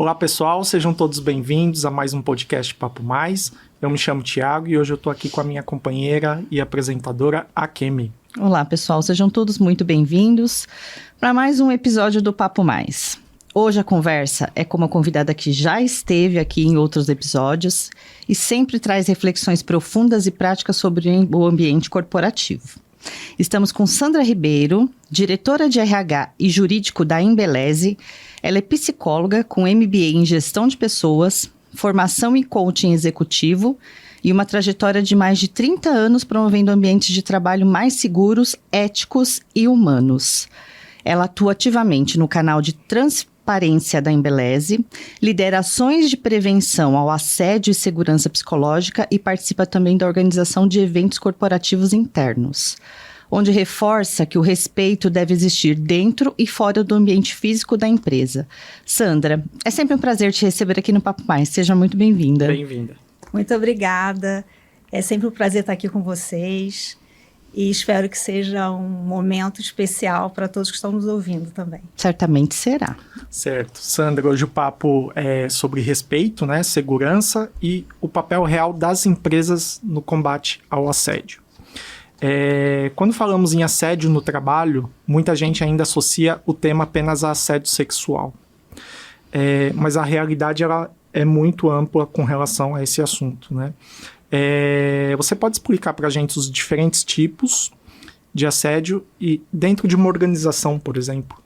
Olá pessoal, sejam todos bem-vindos a mais um podcast Papo Mais. Eu me chamo Thiago e hoje eu estou aqui com a minha companheira e apresentadora, a Kemi. Olá pessoal, sejam todos muito bem-vindos para mais um episódio do Papo Mais. Hoje a conversa é com uma convidada que já esteve aqui em outros episódios e sempre traz reflexões profundas e práticas sobre o ambiente corporativo. Estamos com Sandra Ribeiro, diretora de RH e jurídico da Embeleze. Ela é psicóloga com MBA em gestão de pessoas, formação em coaching executivo e uma trajetória de mais de 30 anos promovendo ambientes de trabalho mais seguros, éticos e humanos. Ela atua ativamente no canal de transparência da Embeleze, lidera ações de prevenção ao assédio e segurança psicológica e participa também da organização de eventos corporativos internos, onde reforça que o respeito deve existir dentro e fora do ambiente físico da empresa. Sandra, é sempre um prazer te receber aqui no Papo Mais. Seja muito bem-vinda. Bem-vinda. Muito obrigada. É sempre um prazer estar aqui com vocês e espero que seja um momento especial para todos que estão nos ouvindo também. Certamente será. Certo. Sandra, hoje o papo é sobre respeito, né, segurança e o papel real das empresas no combate ao assédio. Quando falamos em assédio no trabalho, muita gente ainda associa o tema apenas a assédio sexual. Mas a realidade ela é muito ampla com relação a esse assunto, né? Você pode explicar para a gente os diferentes tipos de assédio e dentro de uma organização, por exemplo?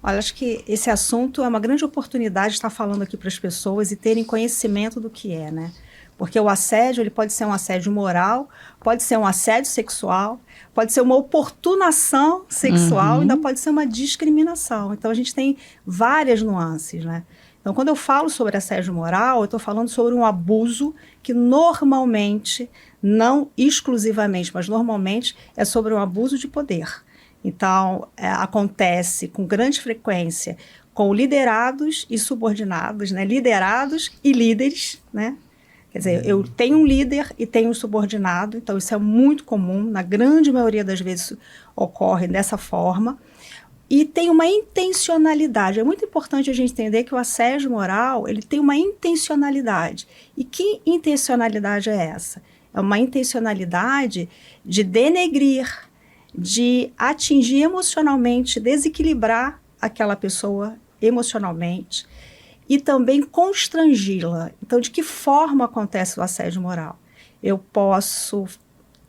Olha, acho que esse assunto é uma grande oportunidade de estar falando aqui para as pessoas e terem conhecimento do que é, né? Porque o assédio, ele pode ser um assédio moral, pode ser um assédio sexual, pode ser uma oportunação sexual, ainda pode ser uma discriminação. Então, a gente tem várias nuances, né? Então, quando eu falo sobre assédio moral, eu estou falando sobre um abuso que normalmente, não exclusivamente, mas normalmente, é sobre um abuso de poder. Então, acontece com grande frequência com liderados e subordinados, né? Liderados e líderes, né? Quer dizer, eu tenho um líder e tenho um subordinado, então isso é muito comum, na grande maioria das vezes ocorre dessa forma. E tem uma intencionalidade. É muito importante a gente entender que o assédio moral, ele tem uma intencionalidade. E que intencionalidade é essa? É uma intencionalidade de denegrir, de atingir emocionalmente, desequilibrar aquela pessoa emocionalmente e também constrangi-la. Então, de que forma acontece o assédio moral? Eu posso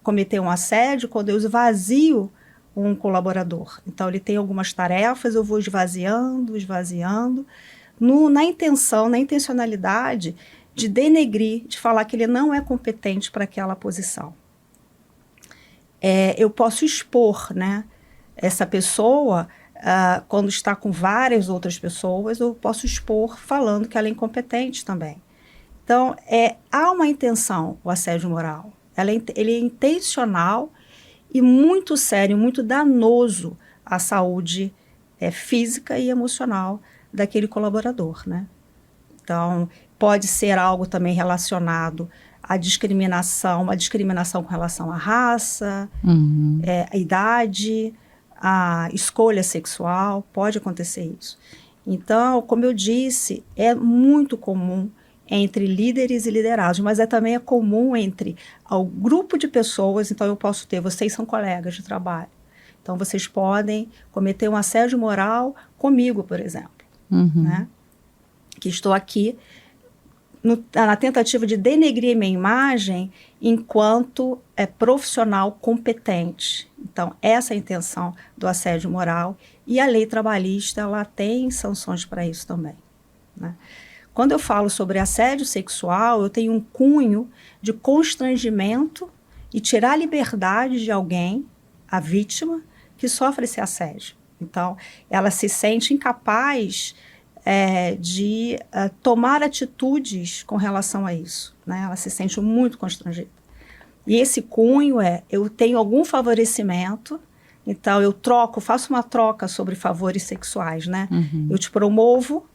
cometer um assédio quando eu esvazio um colaborador. Então, ele tem algumas tarefas, eu vou esvaziando, na intenção, na intencionalidade de denegrir, de falar que ele não é competente para aquela posição. Eu posso expor, né, essa pessoa, quando está com várias outras pessoas, eu posso expor falando que ela é incompetente também. Então, há uma intenção, o assédio moral. Ele é intencional e muito sério, muito danoso à saúde física e emocional daquele colaborador, né? Então, pode ser algo também relacionado à discriminação, uma discriminação com relação à raça, à idade, a escolha sexual, pode acontecer isso. Então, como eu disse, é muito comum entre líderes e liderados, mas também é comum entre o grupo de pessoas. Então, eu posso ter, vocês são colegas de trabalho, então vocês podem cometer um assédio moral comigo, por exemplo, né? Que estou aqui na tentativa de denegrir minha imagem enquanto profissional competente. Então, essa é a intenção do assédio moral e a lei trabalhista, ela tem sanções para isso também, né? Quando eu falo sobre assédio sexual, eu tenho um cunho de constrangimento e tirar a liberdade de alguém, a vítima, que sofre esse assédio. Então, ela se sente incapaz de tomar atitudes com relação a isso, né? Ela se sente muito constrangida. E esse cunho eu tenho algum favorecimento, então eu faço uma troca sobre favores sexuais, né? Eu te promovo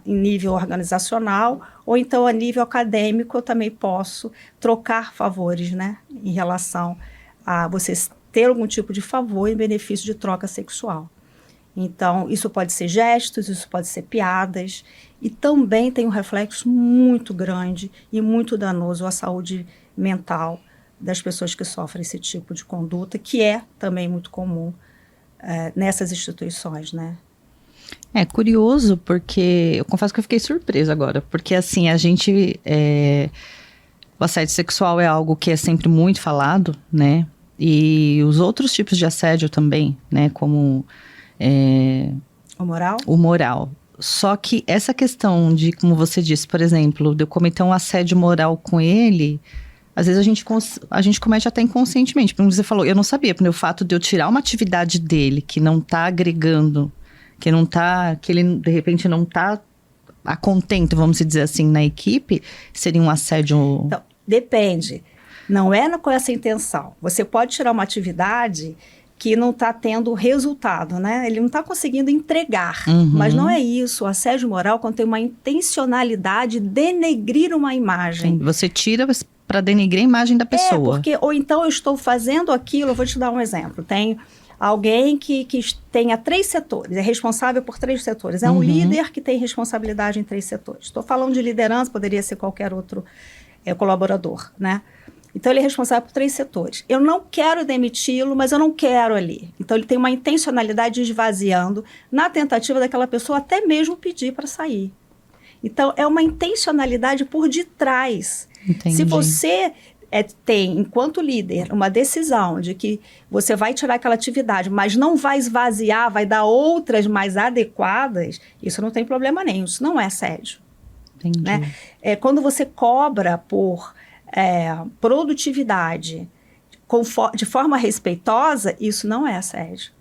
em nível organizacional, ou então a nível acadêmico eu também posso trocar favores, né? Em relação a você ter algum tipo de favor em benefício de troca sexual. Então, isso pode ser gestos, isso pode ser piadas, e também tem um reflexo muito grande e muito danoso à saúde mental das pessoas que sofrem esse tipo de conduta, que é também muito comum nessas instituições, né? É curioso, porque eu confesso que eu fiquei surpresa agora, porque assim, o assédio sexual é algo que é sempre muito falado, né? E os outros tipos de assédio também, né? Como O moral? o moral. Só que essa questão de, como você disse, por exemplo, de eu cometer um assédio moral com ele, às vezes a gente comete até inconscientemente. Como você falou, eu não sabia, porque o fato de eu tirar uma atividade dele que não tá agregando, que ele de repente não tá a contento, vamos dizer assim, na equipe, seria um assédio... Então, depende. Não é com essa intenção. Você pode tirar uma atividade que não está tendo resultado, né? Ele não está conseguindo entregar. Mas não é isso. O assédio moral, quando tem uma intencionalidade de denegrir uma imagem. Você tira para denegrir a imagem da pessoa. Ou então eu estou fazendo aquilo, eu vou te dar um exemplo. Tem alguém que tenha 3 setores, é responsável por 3 setores. É um líder que tem responsabilidade em 3 setores. Estou falando de liderança, poderia ser qualquer outro colaborador, né? Então, ele é responsável por 3 setores. Eu não quero demiti-lo, mas eu não quero ali. Então, ele tem uma intencionalidade de esvaziando na tentativa daquela pessoa até mesmo pedir para sair. Então, é uma intencionalidade por detrás. Entendi. Se você tem, enquanto líder, uma decisão de que você vai tirar aquela atividade, mas não vai esvaziar, vai dar outras mais adequadas, isso não tem problema nenhum. Isso não é assédio. Entendi. Né? Quando você cobra por produtividade de forma respeitosa, isso não é assédio.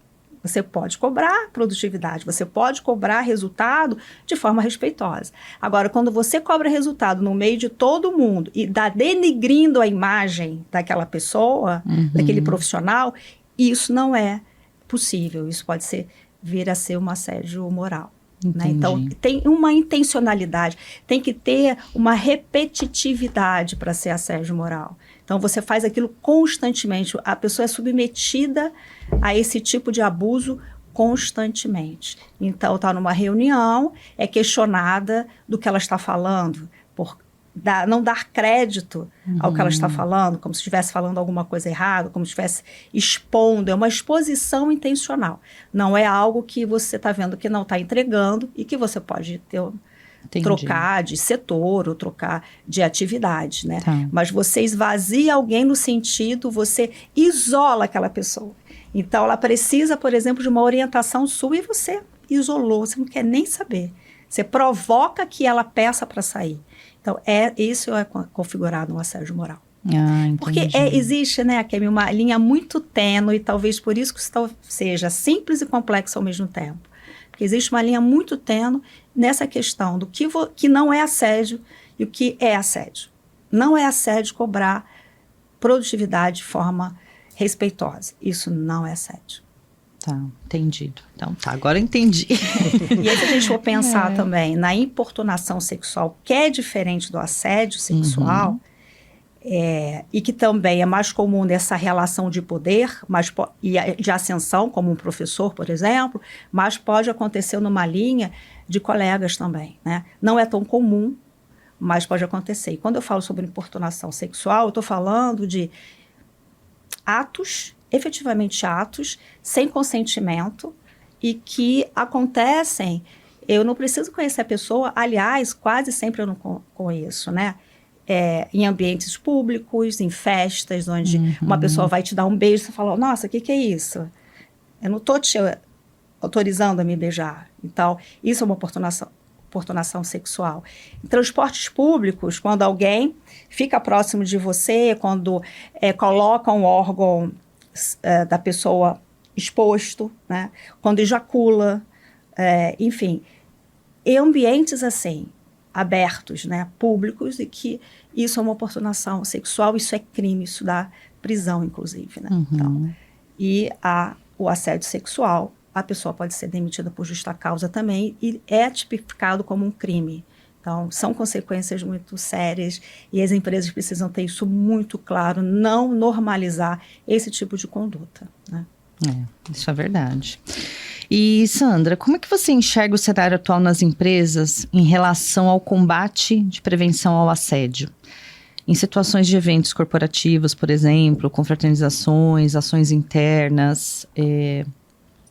Você pode cobrar produtividade, você pode cobrar resultado de forma respeitosa. Agora, quando você cobra resultado no meio de todo mundo e dá denigrindo a imagem daquela pessoa, daquele profissional, isso não é possível. Isso pode vir a ser um assédio moral. Né? Então, tem uma intencionalidade, tem que ter uma repetitividade para ser assédio moral. Então, você faz aquilo constantemente, a pessoa é submetida a esse tipo de abuso constantemente. Então, está numa reunião, é questionada do que ela está falando, não dar crédito ao que ela está falando, como se estivesse falando alguma coisa errada, como se estivesse expondo. É uma exposição intencional. Não é algo que você está vendo que não está entregando e que você pode trocar de setor ou trocar de atividade, né? Tá. Mas você esvazia alguém no sentido, você isola aquela pessoa. Então, ela precisa, por exemplo, de uma orientação sua e você isolou, você não quer nem saber. Você provoca que ela peça para sair. Então, isso é configurado um assédio moral. Porque existe, né, Kemi, uma linha muito tênue, e talvez por isso que isso seja simples e complexo ao mesmo tempo. Porque existe uma linha muito tênue nessa questão do que não é assédio e o que é assédio. Não é assédio cobrar produtividade de forma respeitosa. Isso não é assédio. Tá, entendido. Então, agora eu entendi. E aí, se a gente for pensar também na importunação sexual, que é diferente do assédio sexual, e que também é mais comum nessa relação de poder e de ascensão, como um professor, por exemplo, mas pode acontecer numa linha de colegas também, né? Não é tão comum, mas pode acontecer. E quando eu falo sobre importunação sexual, eu estou falando de efetivamente atos sem consentimento e que acontecem, eu não preciso conhecer a pessoa, aliás, quase sempre eu não conheço, né? Em ambientes públicos, em festas, onde uma pessoa vai te dar um beijo e você fala, nossa, o que é isso? Eu não estou te autorizando a me beijar. Então, isso é uma importunação sexual. Em transportes públicos, quando alguém fica próximo de você, quando coloca um órgão da pessoa exposto, né? Quando ejacula, enfim, em ambientes assim, abertos, né? Públicos, e que isso é uma importunação sexual, isso é crime, isso dá prisão, inclusive, né? Então, e o assédio sexual, a pessoa pode ser demitida por justa causa também e é tipificado como um crime. Então, são consequências muito sérias e as empresas precisam ter isso muito claro, não normalizar esse tipo de conduta, né? Isso é verdade. E, Sandra, como é que você enxerga o cenário atual nas empresas em relação ao combate de prevenção ao assédio? Em situações de eventos corporativos, por exemplo, confraternizações, ações internas,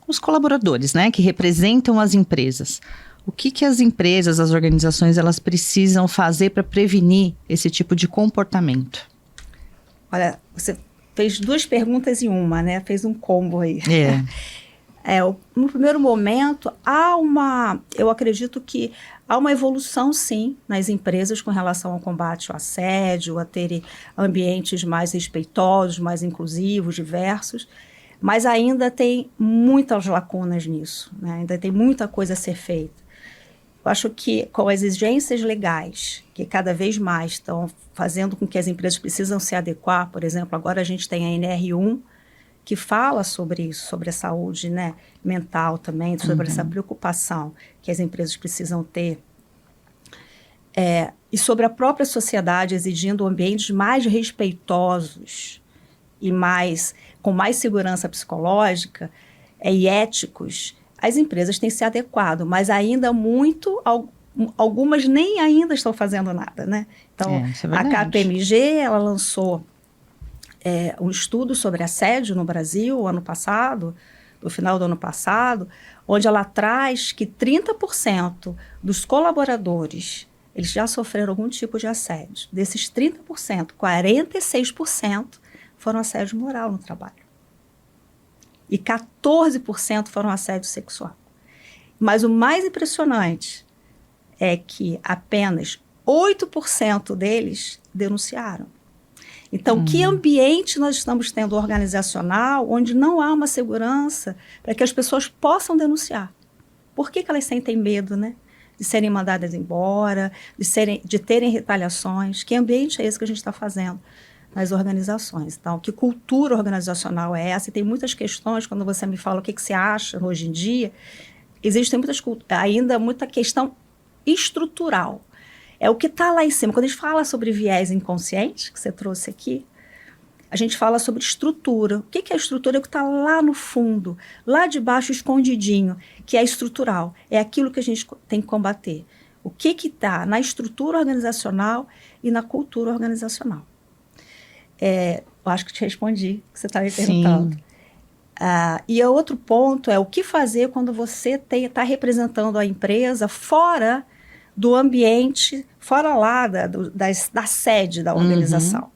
os colaboradores, né, que representam as empresas. O que as empresas, as organizações, elas precisam fazer para prevenir esse tipo de comportamento? Olha, você fez 2 perguntas em uma, né? Fez um combo aí. No primeiro momento, eu acredito que há uma evolução, sim, nas empresas com relação ao combate ao assédio, a terem ambientes mais respeitosos, mais inclusivos, diversos, mas ainda tem muitas lacunas nisso, né? Ainda tem muita coisa a ser feita. Eu acho que com as exigências legais, que cada vez mais estão fazendo com que as empresas precisam se adequar, por exemplo, agora a gente tem a NR1, que fala sobre isso, sobre a saúde, né, mental também, sobre essa preocupação que as empresas precisam ter. E sobre a própria sociedade exigindo ambientes mais respeitosos e com mais segurança psicológica e éticos, as empresas têm se adequado, mas ainda algumas nem ainda estão fazendo nada, né? Então, a KPMG, ela lançou um estudo sobre assédio no Brasil, no final do ano passado, onde ela traz que 30% dos colaboradores, eles já sofreram algum tipo de assédio. Desses 30%, 46% foram assédio moral no trabalho. E 14% foram assédio sexual. Mas o mais impressionante é que apenas 8% deles denunciaram. Então, que ambiente nós estamos tendo organizacional onde não há uma segurança para que as pessoas possam denunciar? Por que elas sentem medo, né? De serem mandadas embora, de terem retaliações? Que ambiente é esse que a gente está fazendo nas organizações? Então, que cultura organizacional é essa? E tem muitas questões, quando você me fala o que você acha hoje em dia, existe ainda muita questão estrutural. É o que está lá em cima. Quando a gente fala sobre viés inconsciente, que você trouxe aqui, a gente fala sobre estrutura. O que é a estrutura? É o que está lá no fundo, lá de baixo, escondidinho, que é estrutural. É aquilo que a gente tem que combater. O que está na estrutura organizacional e na cultura organizacional. Eu acho que te respondi o que você estava me perguntando. E o outro ponto é o que fazer quando você está representando a empresa fora do ambiente, fora lá da sede da organização.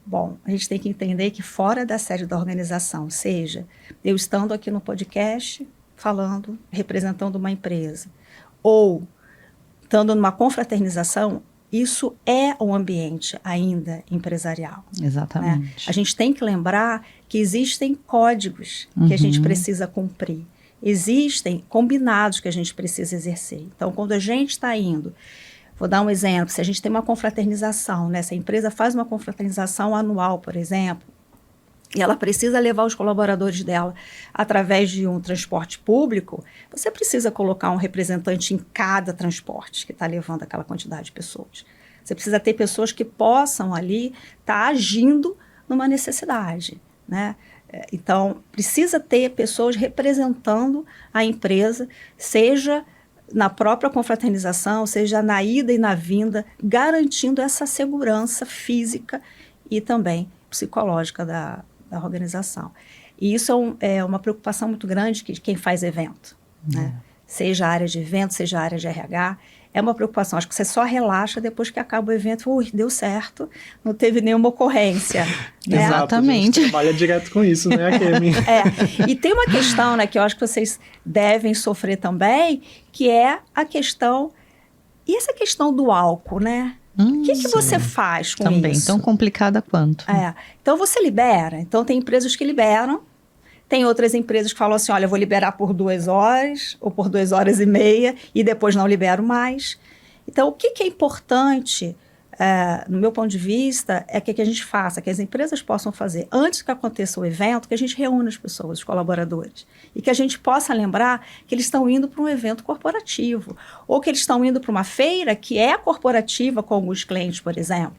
Bom, a gente tem que entender que fora da sede da organização, seja eu estando aqui no podcast, falando, representando uma empresa, ou estando numa confraternização, isso é um ambiente ainda empresarial. Exatamente. Né? A gente tem que lembrar que existem códigos que a gente precisa cumprir. Existem combinados que a gente precisa exercer. Então, quando a gente está indo, vou dar um exemplo, se a gente tem uma confraternização, né? Se a empresa faz uma confraternização anual, por exemplo, e ela precisa levar os colaboradores dela através de um transporte público, você precisa colocar um representante em cada transporte que está levando aquela quantidade de pessoas. Você precisa ter pessoas que possam ali estar agindo numa necessidade, né? Então, precisa ter pessoas representando a empresa, seja na própria confraternização, seja na ida e na vinda, garantindo essa segurança física e também psicológica da organização. E isso é uma preocupação muito grande de quem faz evento, né? Seja a área de evento, seja a área de RH, é uma preocupação. Acho que você só relaxa depois que acaba o evento. Deu certo, não teve nenhuma ocorrência. Né? Exatamente. A gente trabalha direto com isso, né, Kemi? E tem uma questão, né, que eu acho que vocês devem sofrer também, que é a questão... E essa questão do álcool, né? O que você faz com também, isso? Tão complicada quanto. Então, você libera. Então, tem empresas que liberam. Tem outras empresas que falam assim, olha, eu vou liberar por 2 horas ou por 2 horas e meia e depois não libero mais. Então, o que é importante, no meu ponto de vista, é que a gente faça, que as empresas possam fazer, antes que aconteça o evento, que a gente reúna as pessoas, os colaboradores, e que a gente possa lembrar que eles estão indo para um evento corporativo, ou que eles estão indo para uma feira que é corporativa com alguns clientes, por exemplo.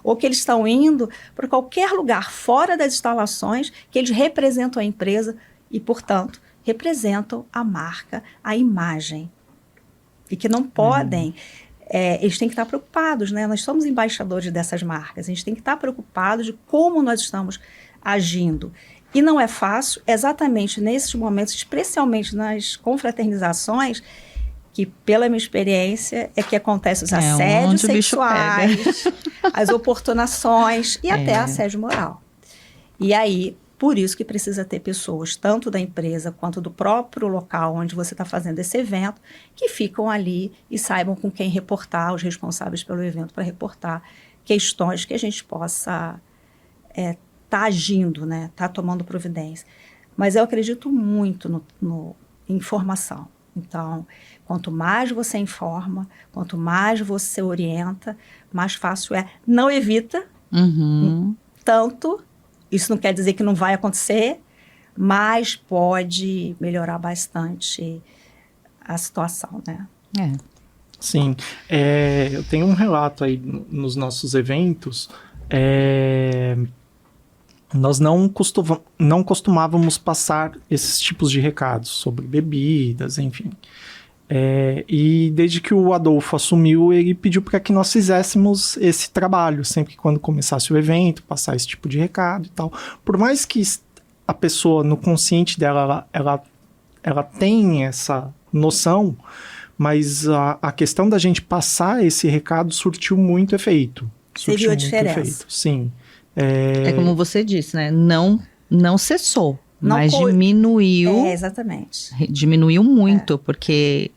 Ou que eles estão indo para qualquer lugar fora das instalações que eles representam a empresa e, portanto, representam a marca, a imagem. E que não podem... eles têm que estar preocupados, né? Nós somos embaixadores dessas marcas. A gente tem que estar preocupado de como nós estamos agindo. E não é fácil, exatamente nesses momentos, especialmente nas confraternizações, que, pela minha experiência, é que acontecem os assédios sexuais, as oportunações e até assédio moral. E aí, por isso que precisa ter pessoas, tanto da empresa quanto do próprio local onde você está fazendo esse evento, que ficam ali e saibam com quem reportar, os responsáveis pelo evento, para reportar questões que a gente possa tá agindo, né? Tá tomando providência. Mas eu acredito muito em informação. Então, quanto mais você informa, quanto mais você orienta, mais fácil é. Não evita tanto. Isso não quer dizer que não vai acontecer, mas pode melhorar bastante a situação, né? Sim. Eu tenho um relato aí nos nossos eventos. Nós não costumávamos passar esses tipos de recados sobre bebidas, enfim. E desde que o Adolfo assumiu, ele pediu para que nós fizéssemos esse trabalho, sempre que quando começasse o evento, passar esse tipo de recado e tal. Por mais que a pessoa, no consciente dela, ela tem essa noção, mas a questão da gente passar esse recado surtiu muito efeito. Você viu a diferença? Sim. É como você disse, né? Não cessou, mas diminuiu. Exatamente. Diminuiu muito, porque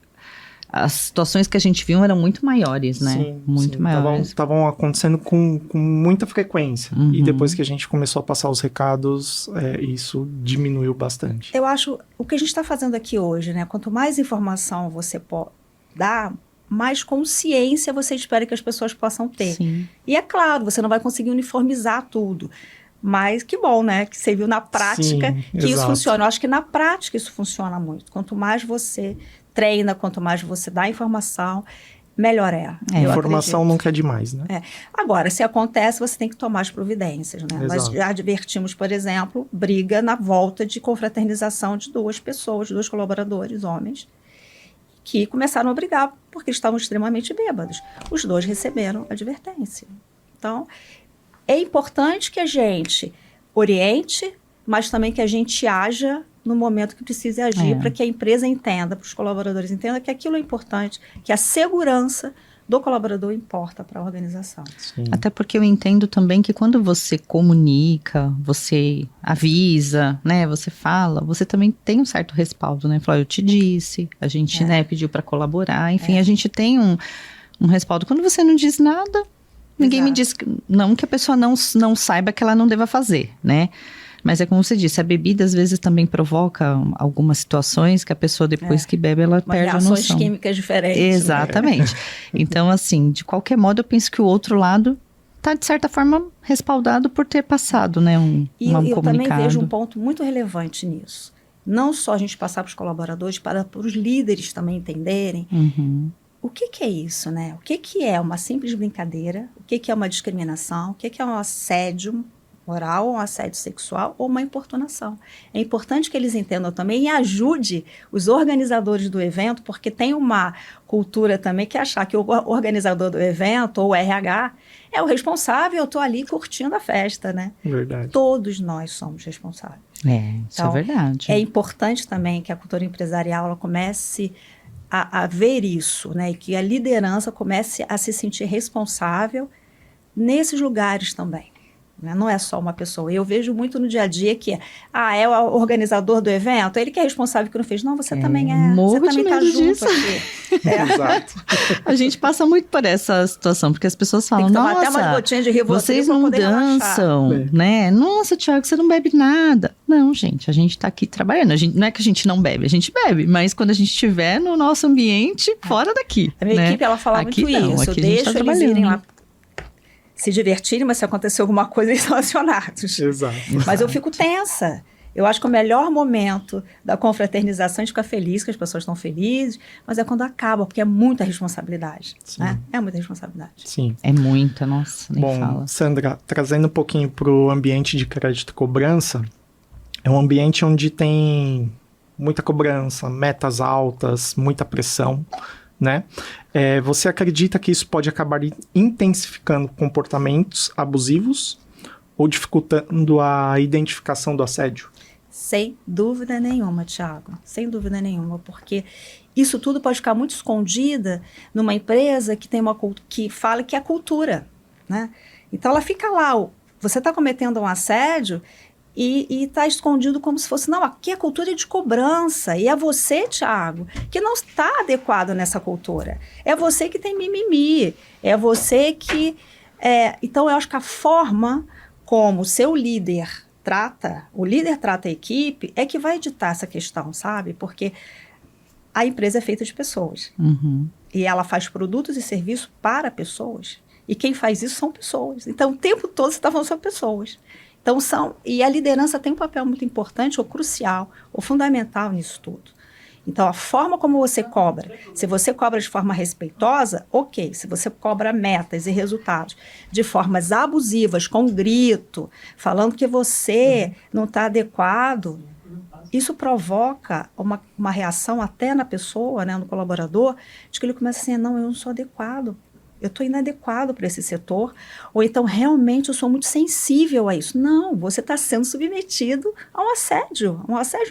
as situações que a gente viu eram muito maiores, né? Sim, muito maiores. Estavam acontecendo com muita frequência. E depois que a gente começou a passar os recados, isso diminuiu bastante. Eu acho, o que a gente está fazendo aqui hoje, né? Quanto mais informação você dar, mais consciência você espera que as pessoas possam ter. Sim. E é claro, você não vai conseguir uniformizar tudo. Mas que bom, né? Que você viu na prática que isso funciona. Eu acho que na prática isso funciona muito. Quanto mais você treina, quanto mais você dá informação, melhor é. Informação nunca é demais, né? Agora, se acontece, você tem que tomar as providências, né? Nós já advertimos, por exemplo, briga na volta de confraternização de duas colaboradores, homens, que começaram a brigar porque estavam extremamente bêbados. Os dois receberam advertência. Então, é importante que a gente oriente, mas também que a gente haja no momento que precise agir, para que a empresa entenda, para os colaboradores entendam que aquilo é importante, que a segurança do colaborador importa para a organização. Sim. Até porque eu entendo também que quando você comunica, você avisa, né, você fala, você também tem um certo respaldo, né? Fala, eu te disse, a gente né, pediu para colaborar, enfim, a gente tem um respaldo. Quando você não diz nada, ninguém me diz, não que a pessoa não saiba que ela não deva fazer, né? Mas é como você disse, a bebida às vezes também provoca algumas situações que a pessoa depois que bebe, ela perde a noção. Reações químicas diferentes. Exatamente. Então, assim, de qualquer modo, eu penso que o outro lado está, de certa forma, respaldado por ter passado, né, um comunicado. E eu também vejo um ponto muito relevante nisso. Não só a gente passar para os colaboradores, para os líderes também entenderem o que é isso, né? O que é uma simples brincadeira, o que é uma discriminação, o que é um assédio moral, um assédio sexual ou uma importunação. É importante que eles entendam também e ajude os organizadores do evento, porque tem uma cultura também que é achar que o organizador do evento ou o RH é o responsável, eu estou ali curtindo a festa, né? Verdade. Todos nós somos responsáveis. Isso é verdade. É importante também que a cultura empresarial ela comece a ver isso, né? E que a liderança comece a se sentir responsável nesses lugares também. Não é só uma pessoa. Eu vejo muito no dia a dia que é o organizador do evento, ele que é responsável que não fez. Não, você também é. Você também está junto aqui. Exato. A gente passa muito por essa situação, porque as pessoas falam, tem que tomar até umas gotinhas de Rivotril vocês não dançam, né? Nossa, Thiago, você não bebe nada. Não, gente, a gente está aqui trabalhando. Não é que a gente não bebe, a gente bebe, mas quando a gente estiver no nosso ambiente, fora daqui. A minha equipe, ela fala aqui muito não, isso. Aqui eu deixo eles irem lá se divertirem, mas se acontecer alguma coisa, eles são acionados. Exato. Mas eu fico tensa. Eu acho que o melhor momento da confraternização é ficar feliz, que as pessoas estão felizes, mas é quando acaba, porque é muita responsabilidade. Né? É muita responsabilidade. Sim. É muita, nossa, nem fala. Bom, Sandra, trazendo um pouquinho para o ambiente de crédito e cobrança, é um ambiente onde tem muita cobrança, metas altas, muita pressão, né? Você acredita que isso pode acabar intensificando comportamentos abusivos ou dificultando a identificação do assédio? Sem dúvida nenhuma, Thiago. Sem dúvida nenhuma, porque isso tudo pode ficar muito escondida numa empresa que tem que fala que é cultura, né? Então ela fica lá, você está cometendo um assédio e está escondido como se fosse, não, aqui é cultura de cobrança, e é você, Thiago, que não está adequado nessa cultura. É você que tem mimimi, é você que... Então, eu acho que a forma como o seu líder trata a equipe é que vai editar essa questão, sabe? Porque a empresa é feita de pessoas. Uhum. E ela faz produtos e serviços para pessoas. E quem faz isso são pessoas. Então, o tempo todo você está falando sobre pessoas. Então, e a liderança tem um papel muito importante, ou crucial, ou fundamental nisso tudo. Então, a forma como você cobra, se você cobra de forma respeitosa, ok. Se você cobra metas e resultados de formas abusivas, com grito, falando que você não está adequado, isso provoca uma reação até na pessoa, né, no colaborador, de que ele começa assim, não, eu não sou adequado. Eu estou inadequado para esse setor, ou então realmente eu sou muito sensível a isso. Não, você está sendo submetido a um assédio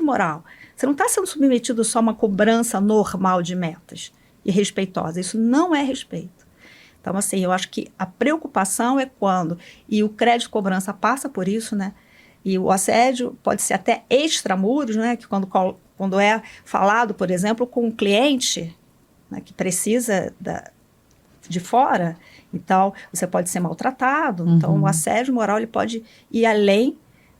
moral. Você não está sendo submetido só a uma cobrança normal de metas e respeitosa. Isso não é respeito. Então, assim, eu acho que a preocupação é quando, e o crédito de cobrança passa por isso, né? E o assédio pode ser até extramuros, né? Que quando é falado, por exemplo, com um cliente, né, que precisa de fora, então você pode ser maltratado. Uhum. Então o assédio moral ele pode ir além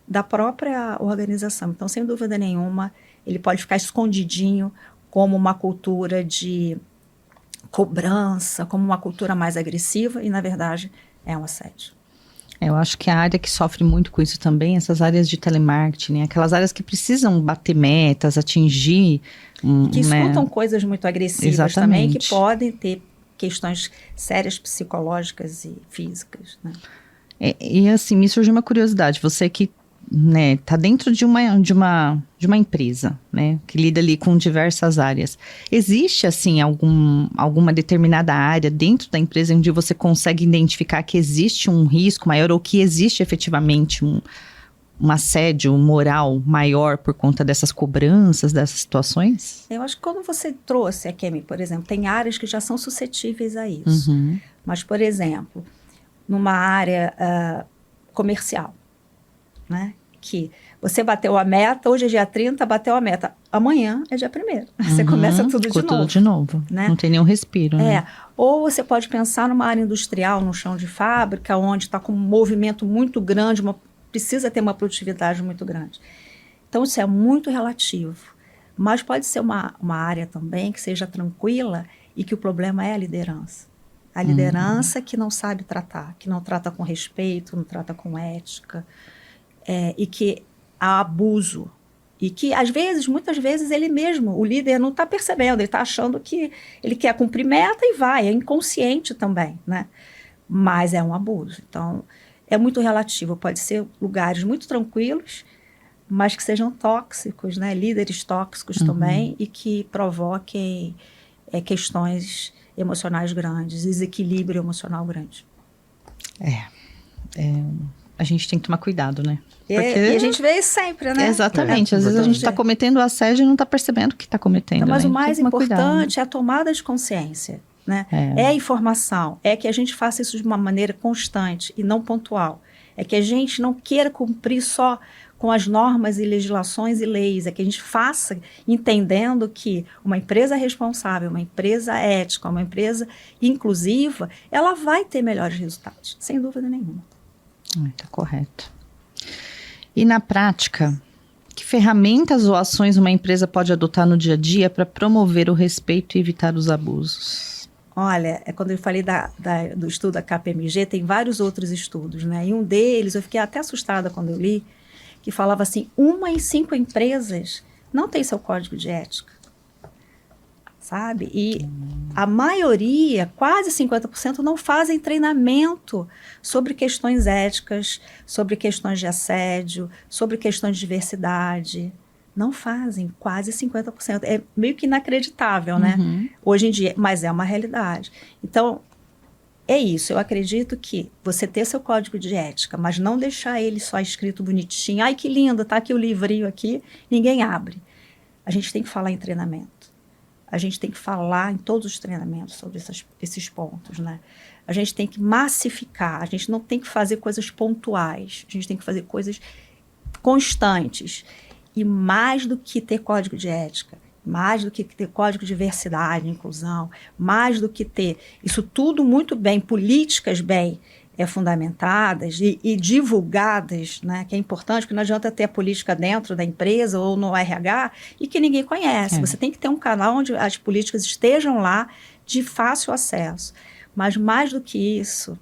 da própria organização. Então, sem dúvida nenhuma, ele pode ficar escondidinho como uma cultura de cobrança, como uma cultura mais agressiva, e na verdade é um assédio. Eu acho que a área que sofre muito com isso também, essas áreas de telemarketing, aquelas áreas que precisam bater metas, atingir... que escutam coisas muito agressivas. Exatamente. Também, que podem ter questões sérias psicológicas e físicas, né? E assim, me surgiu uma curiosidade, você que, né, tá dentro de uma empresa, né, que lida ali com diversas áreas. Existe, assim, alguma determinada área dentro da empresa onde você consegue identificar que existe um risco maior ou que existe efetivamente um assédio moral maior por conta dessas cobranças, dessas situações? Eu acho que quando você trouxe a Kemi, por exemplo, tem áreas que já são suscetíveis a isso. Uhum. Mas, por exemplo, numa área comercial, né? Que você bateu a meta, hoje é dia 30, bateu a meta. Amanhã é dia 1º. Você começa tudo de novo. Tudo de novo. Né? Não tem nenhum respiro, né? Ou você pode pensar numa área industrial, no chão de fábrica, onde está com um movimento muito grande, precisa ter uma produtividade muito grande. Então, isso é muito relativo. Mas pode ser uma área também que seja tranquila e que o problema é a liderança. A liderança que não sabe tratar, que não trata com respeito, não trata com ética, e que há abuso. E que, muitas vezes, ele mesmo, o líder, não está percebendo, ele está achando que ele quer cumprir meta e vai, é inconsciente também, né? Mas é um abuso. Então, é muito relativo, pode ser lugares muito tranquilos, mas que sejam tóxicos, né? Líderes tóxicos também, e que provoquem questões emocionais grandes, desequilíbrio emocional grande. A gente tem que tomar cuidado, né? E a gente vê isso sempre, né? Exatamente. Às vezes a gente está cometendo assédio e não está percebendo que está cometendo. Então, mas né? o mais importante é a tomada de consciência. Né? É a informação, é que a gente faça isso de uma maneira constante e não pontual. É que a gente não queira cumprir só com as normas e legislações e leis, é que a gente faça entendendo que uma empresa responsável, uma empresa ética, uma empresa inclusiva, ela vai ter melhores resultados, sem dúvida nenhuma. Tá correto. E na prática, que ferramentas ou ações uma empresa pode adotar no dia a dia para promover o respeito e evitar os abusos? Olha, quando eu falei do estudo da KPMG, tem vários outros estudos, né? E um deles, eu fiquei até assustada quando eu li, que falava assim, 1 em 5 empresas não tem seu código de ética, sabe? E a maioria, quase 50%, não fazem treinamento sobre questões éticas, sobre questões de assédio, sobre questões de diversidade, Não fazem, quase 50%. É meio que inacreditável, né? Hoje em dia, mas é uma realidade. Então, é isso. Eu acredito que você ter seu código de ética, mas não deixar ele só escrito bonitinho. Ai, que lindo, tá aqui o livrinho aqui, ninguém abre. A gente tem que falar em treinamento. A gente tem que falar em todos os treinamentos sobre esses pontos, né? A gente tem que massificar. A gente não tem que fazer coisas pontuais. A gente tem que fazer coisas constantes. E mais do que ter código de ética, mais do que ter código de diversidade, inclusão, mais do que ter isso tudo muito bem, políticas bem fundamentadas e divulgadas, né, que é importante, porque não adianta ter a política dentro da empresa ou no RH e que ninguém conhece. Você tem que ter um canal onde as políticas estejam lá de fácil acesso. Mas mais do que isso,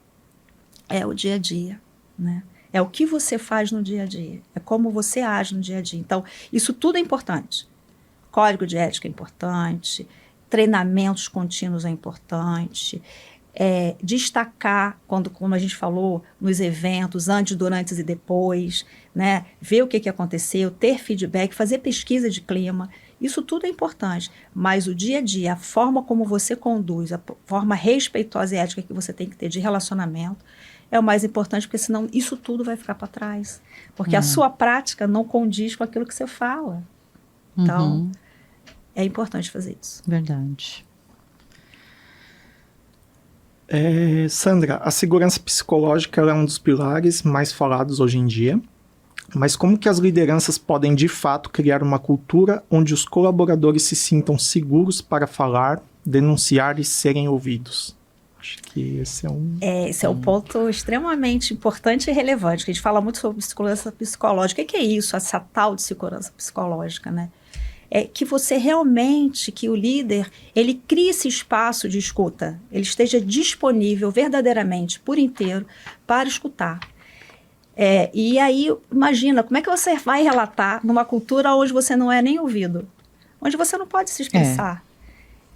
é o dia a dia, né? É o que você faz no dia a dia, é como você age no dia a dia. Então, isso tudo é importante. Código de ética é importante, treinamentos contínuos é importante, destacar, como a gente falou, nos eventos, antes, durante e depois, né? Ver o que aconteceu, ter feedback, fazer pesquisa de clima, isso tudo é importante. Mas o dia a dia, a forma como você conduz, a forma respeitosa e ética que você tem que ter de relacionamento, é o mais importante, porque senão isso tudo vai ficar para trás. Porque a sua prática não condiz com aquilo que você fala. Então, é importante fazer isso. Verdade. Sandra, a segurança psicológica ela é um dos pilares mais falados hoje em dia. Mas como que as lideranças podem, de fato, criar uma cultura onde os colaboradores se sintam seguros para falar, denunciar e serem ouvidos? Acho que esse é um... Esse é um ponto extremamente importante e relevante, que a gente fala muito sobre segurança psicológica. O que é isso, essa tal de segurança psicológica, né? É que você realmente, que o líder, ele crie esse espaço de escuta, ele esteja disponível verdadeiramente, por inteiro, para escutar. E aí, imagina, como é que você vai relatar numa cultura onde você não é nem ouvido? Onde você não pode se expressar.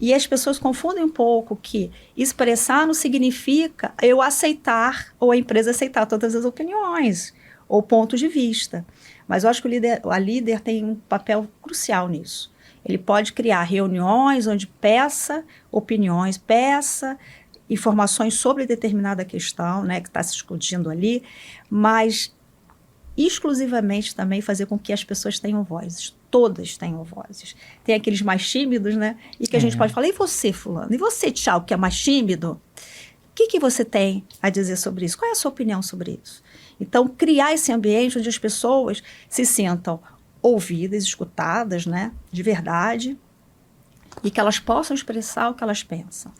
E as pessoas confundem um pouco que expressar não significa eu aceitar ou a empresa aceitar todas as opiniões ou pontos de vista. Mas eu acho que a líder tem um papel crucial nisso. Ele pode criar reuniões onde peça opiniões, peça informações sobre determinada questão, né, que está se discutindo ali, mas exclusivamente também fazer com que as pessoas tenham vozes. Todas tenham vozes. Tem aqueles mais tímidos, né? E que a gente pode falar, e você, fulano? E você, Thiago, que é mais tímido? O que você tem a dizer sobre isso? Qual é a sua opinião sobre isso? Então, criar esse ambiente onde as pessoas se sintam ouvidas, escutadas, né? De verdade, e que elas possam expressar o que elas pensam.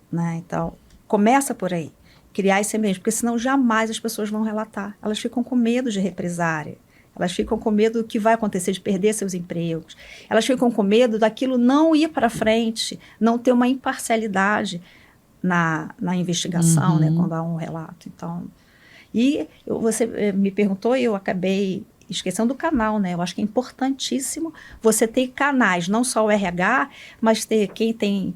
Né? Então, começa por aí. Criar esse ambiente, porque senão jamais as pessoas vão relatar. Elas ficam com medo de represária. Elas ficam com medo do que vai acontecer, de perder seus empregos. Elas ficam com medo daquilo não ir para frente, não ter uma imparcialidade na investigação, né, quando há um relato. Então, você me perguntou e eu acabei esquecendo do canal, né? Eu acho que é importantíssimo você ter canais, não só o RH, mas ter quem tem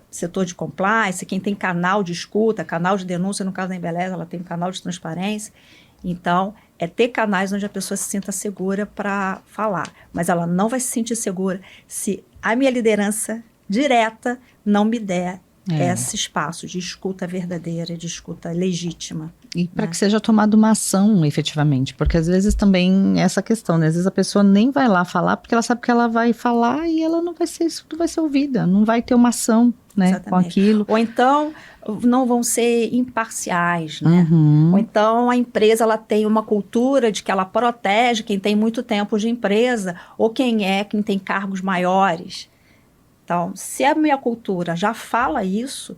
setor de compliance, quem tem canal de escuta, canal de denúncia, no caso da Embeleza, ela tem um canal de transparência. Então, ter canais onde a pessoa se sinta segura para falar. Mas ela não vai se sentir segura se a minha liderança direta não me der esse espaço de escuta verdadeira, de escuta legítima. E para que seja tomada uma ação efetivamente, porque às vezes também essa questão, né? Às vezes a pessoa nem vai lá falar porque ela sabe que ela vai falar e ela não vai ser ouvida, não vai ter uma ação, né? Exatamente. Com aquilo. Ou então não vão ser imparciais, né? Ou então a empresa ela tem uma cultura de que ela protege quem tem muito tempo de empresa ou quem tem cargos maiores. Então, se a minha cultura já fala isso,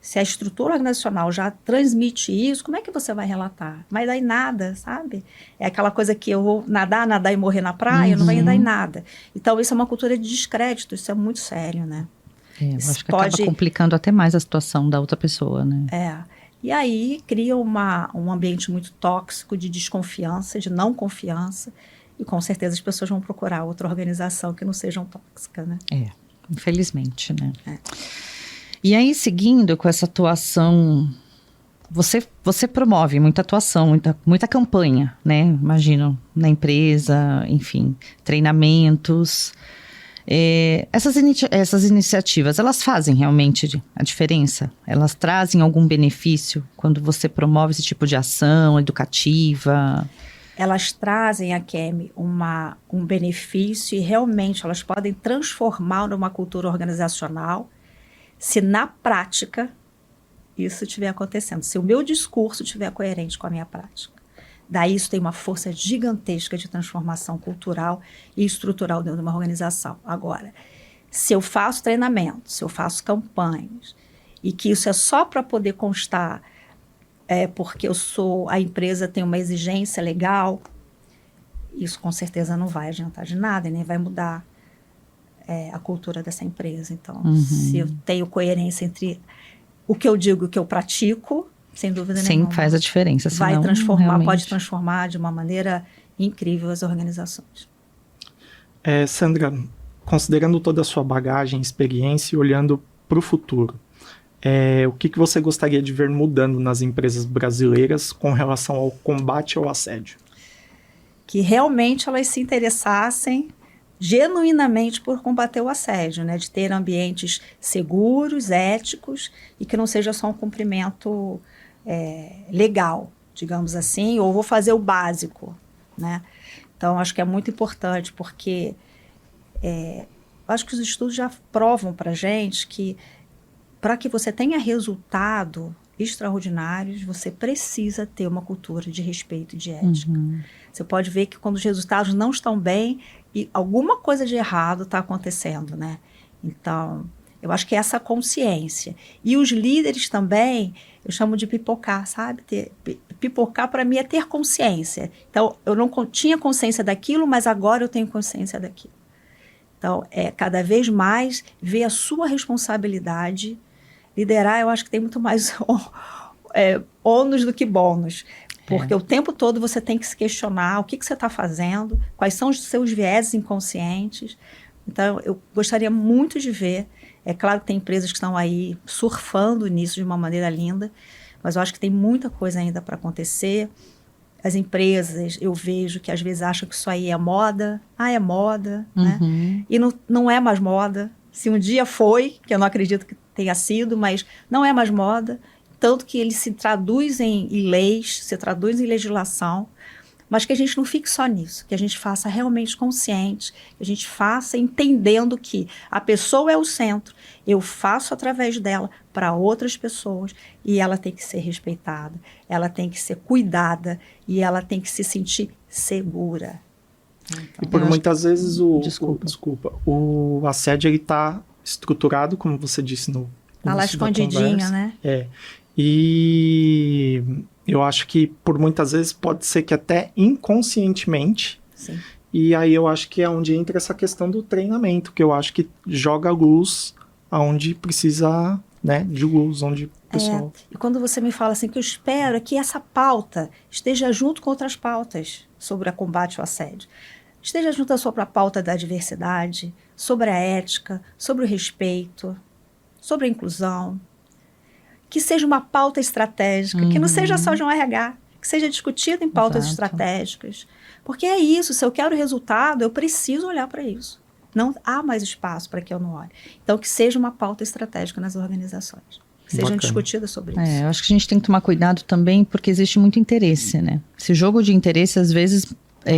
se a estrutura organizacional já transmite isso, como é que você vai relatar? Vai dar em nada, sabe? É aquela coisa que eu vou nadar e morrer na praia, não vai dar em nada. Então, isso é uma cultura de descrédito, isso é muito sério, né? Eu acho que acaba complicando até mais a situação da outra pessoa, né? E aí cria um ambiente muito tóxico de desconfiança, de não confiança, e com certeza as pessoas vão procurar outra organização que não seja tóxica, né? Infelizmente, né? E aí, seguindo com essa atuação você promove muita atuação, muita campanha, né? Imagino, na empresa, enfim, treinamentos. Essas iniciativas, elas fazem realmente a diferença? Elas trazem algum benefício quando você promove esse tipo de ação educativa? Elas trazem, a Kemi, um benefício e realmente elas podem transformar numa cultura organizacional se na prática isso estiver acontecendo, se o meu discurso estiver coerente com a minha prática. Daí isso tem uma força gigantesca de transformação cultural e estrutural dentro de uma organização. Agora, se eu faço treinamento, se eu faço campanhas, e que isso é só para poder constar, porque a empresa tem uma exigência legal, isso com certeza não vai adiantar de nada e nem vai mudar a cultura dessa empresa. Então, se eu tenho coerência entre o que eu digo e o que eu pratico, sem dúvida nenhuma. Sim, faz a diferença. Vai transformar, pode transformar de uma maneira incrível as organizações. Sandra, considerando toda a sua bagagem, experiência e olhando para o futuro, o que você gostaria de ver mudando nas empresas brasileiras com relação ao combate ao assédio? Que realmente elas se interessassem genuinamente por combater o assédio, né? De ter ambientes seguros, éticos e que não seja só um cumprimento legal, digamos assim, ou vou fazer o básico, né? Então, acho que é muito importante porque acho que os estudos já provam para a gente que para que você tenha resultado extraordinários, você precisa ter uma cultura de respeito e de ética. Você pode ver que quando os resultados não estão bem, e alguma coisa de errado está acontecendo, né? Então, eu acho que é essa consciência. E os líderes também, eu chamo de pipocar, sabe? Pipocar para mim é ter consciência. Então, eu não tinha consciência daquilo, mas agora eu tenho consciência daquilo. Então, cada vez mais ver a sua responsabilidade. Liderar, eu acho que tem muito mais ônus do que bônus. Porque o tempo todo você tem que se questionar o que você está fazendo, quais são os seus vieses inconscientes. Então, eu gostaria muito de ver. É claro que tem empresas que estão aí surfando nisso de uma maneira linda, mas eu acho que tem muita coisa ainda para acontecer. As empresas, eu vejo que às vezes acham que isso aí é moda. É moda, né? E não é mais moda. Se um dia foi, que eu não acredito que tenha sido, mas não é mais moda. Tanto que ele se traduz em leis, se traduz em legislação, mas que a gente não fique só nisso, que a gente faça realmente consciente, que a gente faça entendendo que a pessoa é o centro, eu faço através dela para outras pessoas e ela tem que ser respeitada, ela tem que ser cuidada e ela tem que se sentir segura. Então, e por muitas vezes o assédio está estruturado, como você disse no tá lá escondidinho, né? E eu acho que por muitas vezes pode ser que até inconscientemente. Sim. E aí eu acho que é onde entra essa questão do treinamento, que eu acho que joga luz aonde precisa, né, de luz, onde o pessoal... E quando você me fala assim, que eu espero é que essa pauta esteja junto com outras pautas sobre o combate ao assédio. Esteja junto à sua pauta da diversidade, sobre a ética, sobre o respeito, sobre a inclusão. Que seja uma pauta estratégica, que não seja só de um RH, que seja discutido em pautas estratégicas. Porque é isso, se eu quero resultado, eu preciso olhar para isso. Não há mais espaço para que eu não olhe. Então, que seja uma pauta estratégica nas organizações. Que sejam discutidas sobre isso. Eu acho que a gente tem que tomar cuidado também, porque existe muito interesse, né? Esse jogo de interesse, às vezes,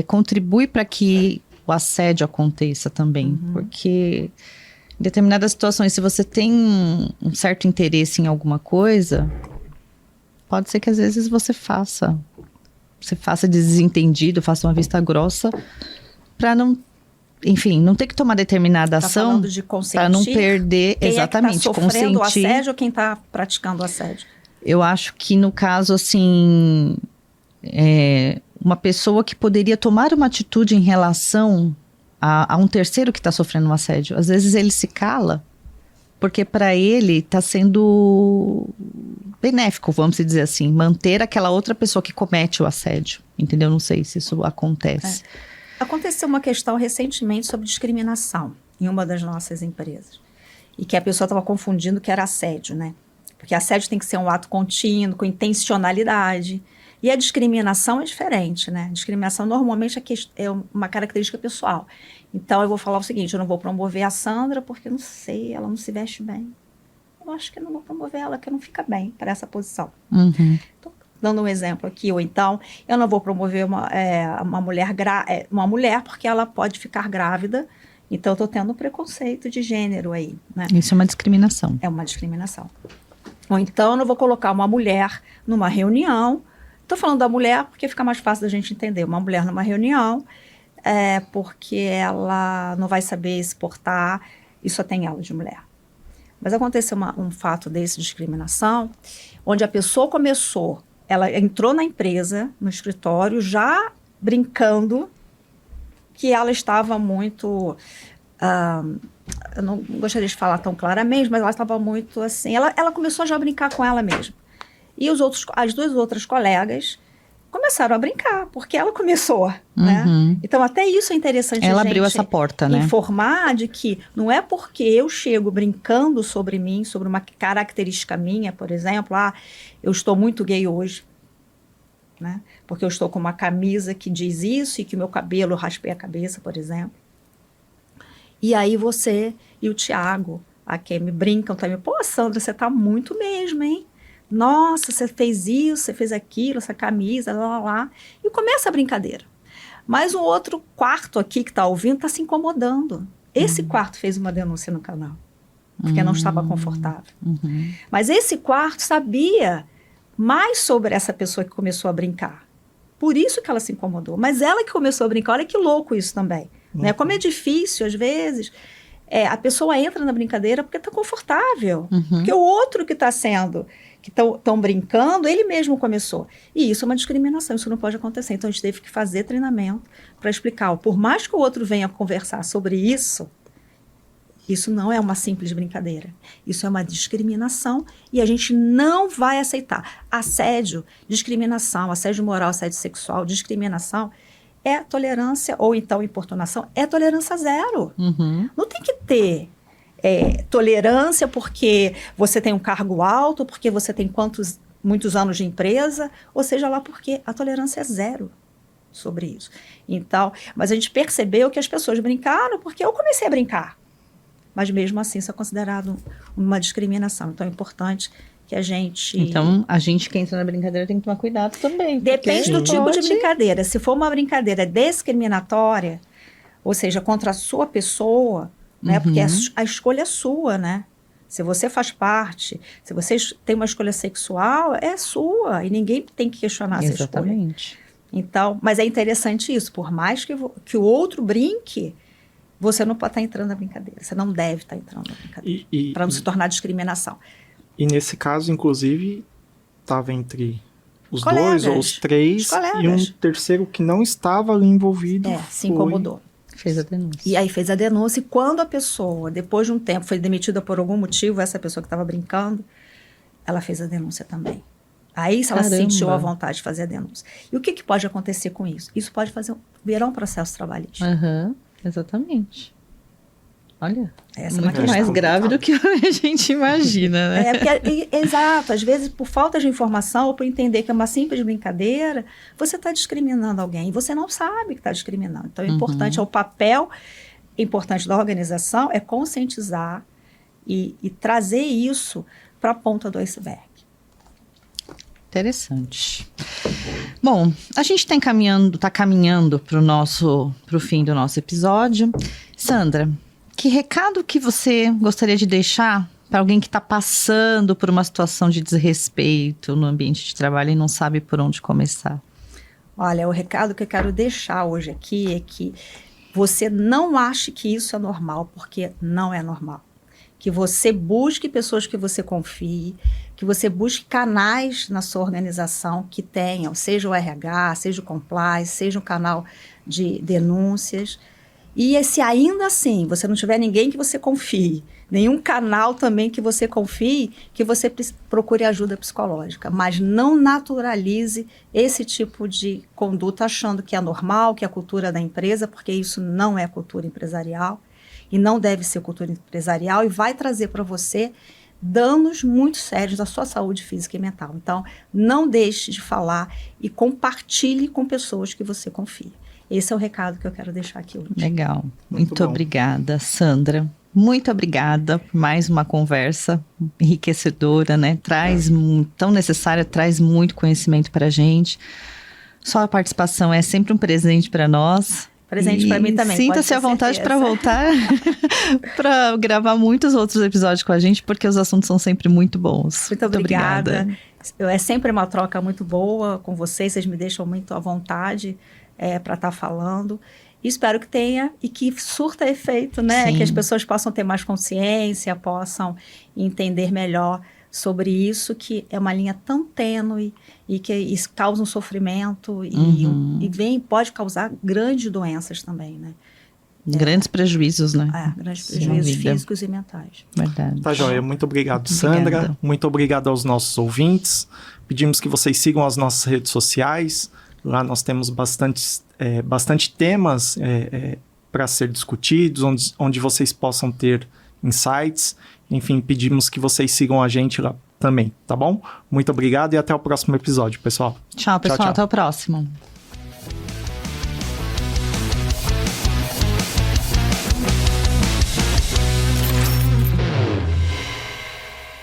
contribui para que o assédio aconteça também. Porque... em determinadas situações, se você tem um certo interesse em alguma coisa, pode ser que às vezes você faça desentendido, faça uma vista grossa, para não, enfim, não ter que tomar determinada ação. Falando de consentir, para não perder, quem exatamente, é que tá sofrendo o assédio ou quem está praticando o assédio? Eu acho que no caso, assim, uma pessoa que poderia tomar uma atitude em relação a um terceiro que está sofrendo um assédio. Às vezes ele se cala, porque para ele está sendo benéfico, vamos dizer assim, manter aquela outra pessoa que comete o assédio. Entendeu? Não sei se isso acontece. Aconteceu uma questão recentemente sobre discriminação em uma das nossas empresas. E que a pessoa estava confundindo que era assédio, né? Porque assédio tem que ser um ato contínuo, com intencionalidade. E a discriminação é diferente, né? Discriminação normalmente é uma característica pessoal. Então, eu vou falar o seguinte, eu não vou promover a Sandra porque, não sei, ela não se veste bem. Eu acho que eu não vou promover ela, porque não fica bem para essa posição. Uhum. Estou dando um exemplo aqui. Ou então, eu não vou promover uma mulher porque ela pode ficar grávida. Então, eu estou tendo um preconceito de gênero aí, né? Isso é uma discriminação. É uma discriminação. Ou então, eu não vou colocar uma mulher numa reunião. Estou falando da mulher porque fica mais fácil da gente entender. Uma mulher numa reunião, porque ela não vai saber se portar e só tem ela de mulher. Mas aconteceu um fato desse de discriminação, onde a pessoa ela entrou na empresa, no escritório, já brincando que ela estava muito... eu não gostaria de falar tão claramente, mas ela estava muito assim... Ela começou já a brincar com ela mesma. E as duas outras colegas começaram a brincar, porque ela começou, né? Então, até isso é interessante Ela a gente abriu essa porta, né? informar de que não é porque eu chego brincando sobre mim, sobre uma característica minha, por exemplo, eu estou muito gay hoje, né? Porque eu estou com uma camisa que diz isso e que o meu cabelo, eu raspei a cabeça, por exemplo. E aí você e o Tiago, aqui me brincam também, pô, Sandra, você tá muito mesmo, hein? Nossa, você fez isso, você fez aquilo, essa camisa, lá. E começa a brincadeira. Mas um outro quarto aqui que está ouvindo está se incomodando. Esse quarto fez uma denúncia no canal, porque não estava confortável. Mas esse quarto sabia mais sobre essa pessoa que começou a brincar. Por isso que ela se incomodou. Mas ela que começou a brincar, olha que louco isso também. Né? Como é difícil, às vezes, a pessoa entra na brincadeira porque está confortável. Porque o outro que está que estão brincando, ele mesmo começou. E isso é uma discriminação, isso não pode acontecer. Então, a gente teve que fazer treinamento para explicar. Por mais que o outro venha conversar sobre isso não é uma simples brincadeira. Isso é uma discriminação e a gente não vai aceitar. Assédio, discriminação, assédio moral, assédio sexual, discriminação é tolerância, ou então importunação, é tolerância zero. Não tem que ter tolerância porque você tem um cargo alto, porque você tem muitos anos de empresa, ou seja lá porque a tolerância é zero sobre isso. Então, mas a gente percebeu que as pessoas brincaram porque eu comecei a brincar. Mas mesmo assim isso é considerado uma discriminação. Então é importante que a gente... Então, a gente que entra na brincadeira tem que tomar cuidado também. Depende do tipo de brincadeira. Se for uma brincadeira discriminatória, ou seja, contra a sua pessoa, né? Porque a escolha é sua, né? Se você faz parte, se você tem uma escolha sexual, é sua. E ninguém tem que questionar essa escolha. Exatamente. Então, mas é interessante isso. Por mais que o outro brinque, você não pode estar entrando na brincadeira. Você não deve estar entrando na brincadeira. Para não se tornar discriminação. E nesse caso, inclusive, estava entre os dois ou os três. E um terceiro que não estava ali envolvido. Se incomodou. Fez a denúncia. E aí fez a denúncia. E quando a pessoa, depois de um tempo, foi demitida por algum motivo, essa pessoa que estava brincando, ela fez a denúncia também. Aí ela sentiu a vontade de fazer a denúncia. E o que pode acontecer com isso? Isso pode virar um processo trabalhista. Exatamente. Olha, essa muito mais grave do que a gente imagina, né? Exato. Às vezes, por falta de informação ou por entender que é uma simples brincadeira, você está discriminando alguém e você não sabe que está discriminando. Então, o papel importante da organização é conscientizar e trazer isso para a ponta do iceberg. Interessante. Bom, a gente está caminhando para o fim do nosso episódio. Sandra, que recado que você gostaria de deixar para alguém que está passando por uma situação de desrespeito no ambiente de trabalho e não sabe por onde começar? Olha, o recado que eu quero deixar hoje aqui é que você não ache que isso é normal, porque não é normal. Que você busque pessoas que você confie, que você busque canais na sua organização que tenham, seja o RH, seja o compliance, seja um canal de denúncias. E se ainda assim você não tiver ninguém que você confie, nenhum canal também que você confie, que você procure ajuda psicológica. Mas não naturalize esse tipo de conduta achando que é normal, que é a cultura da empresa, porque isso não é cultura empresarial e não deve ser cultura empresarial e vai trazer para você danos muito sérios à sua saúde física e mental. Então, não deixe de falar e compartilhe com pessoas que você confia. Esse é o recado que eu quero deixar aqui hoje. Legal. Muito Muito bom. obrigada, Sandra. Muito obrigada por mais uma conversa enriquecedora, né? Tão necessária, traz muito conhecimento para a gente. Sua participação é sempre um presente para nós. Presente para mim também. Sinta-se à vontade para voltar para gravar muitos outros episódios com a gente, porque os assuntos são sempre muito bons. Muito obrigada. É sempre uma troca muito boa com vocês me deixam muito à vontade para estar falando. E espero que tenha e que surta efeito, né? Sim. Que as pessoas possam ter mais consciência, possam entender melhor sobre isso, que é uma linha tão tênue e que isso causa um sofrimento e pode causar grandes doenças também, né? Grandes prejuízos, né? Grandes Sem prejuízos dúvida. físicos e mentais. Verdade. Tá joia, muito obrigado, Sandra. Obrigada. Muito obrigado aos nossos ouvintes. Pedimos que vocês sigam as nossas redes sociais. Lá nós temos bastante temas para ser discutidos, onde vocês possam ter insights. Enfim, pedimos que vocês sigam a gente lá também, tá bom? Muito obrigado e até o próximo episódio, pessoal. Tchau, pessoal. Tchau, tchau. Até o próximo.